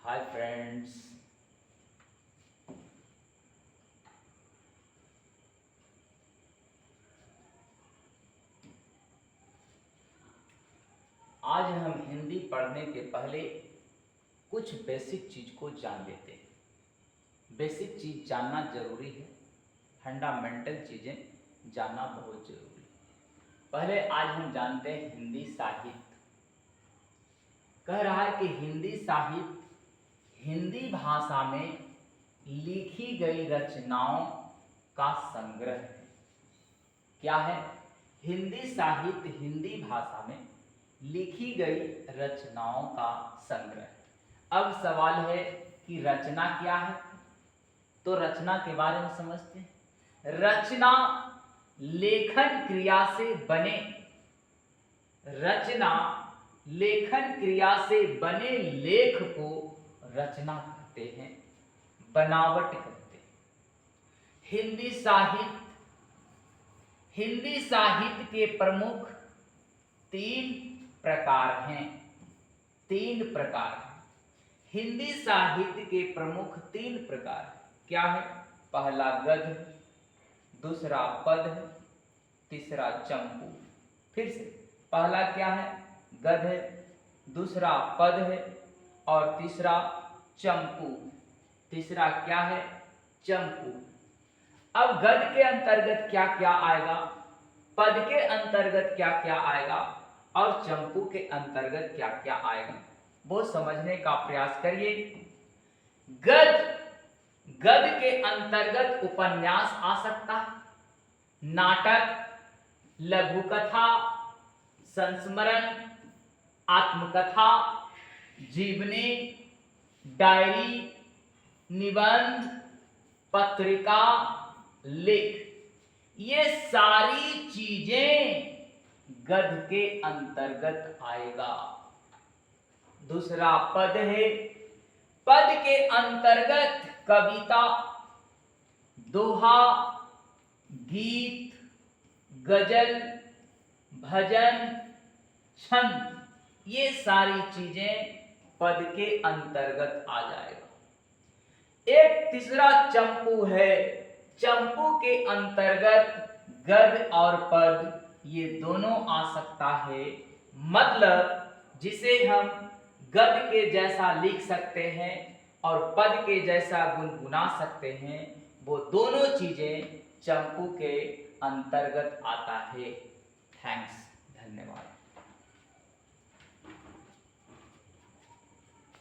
Hi friends. आज हम हिंदी पढ़ने के पहले कुछ बेसिक चीज को जान लेते हैं। बेसिक चीज जानना जरूरी है, फंडामेंटल चीजें जानना बहुत जरूरी है। पहले आज हम जानते हैं हिंदी साहित्य। कह रहा है कि हिंदी साहित्य हिंदी भाषा में लिखी गई रचनाओं का संग्रह है। क्या है? हिंदी साहित्य हिंदी भाषा में लिखी गई रचनाओं का संग्रह। अब सवाल है कि रचना क्या है, तो रचना के बारे में समझते हैं। रचना लेखन क्रिया से बने, रचना लेखन क्रिया से बने लेख को रचना कहते हैं, बनावट कहते हैं। हिंदी साहित्य के प्रमुख तीन प्रकार हैं। हिंदी साहित्य के प्रमुख तीन प्रकार क्या है? पहला गद्य, दूसरा पद्य, तीसरा चंपू। फिर से, पहला क्या है? गद्य, दूसरा पद्य है और तीसरा चंपू। तीसरा क्या है? चंपू। अब गद्य के अंतर्गत क्या क्या आएगा, पद के अंतर्गत क्या क्या आएगा और चंपू के अंतर्गत क्या क्या आएगा, वो समझने का प्रयास करिए। गद्य के अंतर्गत उपन्यास आ सकता है, नाटक, लघु कथा, संस्मरण, आत्मकथा, जीवनी, डायरी, निबंध, पत्रिका, लेख। ये सारी चीजें गद्य के अंतर्गत आएगा। दूसरा पद है। पद के अंतर्गत कविता, दोहा, गीत, गजल, भजन, छंद, ये सारी चीजें पद के अंतर्गत आ जाएगा। एक तीसरा चंपू है। चंपू के अंतर्गत गद्य और पद ये दोनों आ सकता है। मतलब जिसे हम गद्य के जैसा लिख सकते हैं और पद के जैसा गुनगुना सकते हैं, वो दोनों चीजें चंपू के अंतर्गत आता है। थैंक्स, धन्यवाद।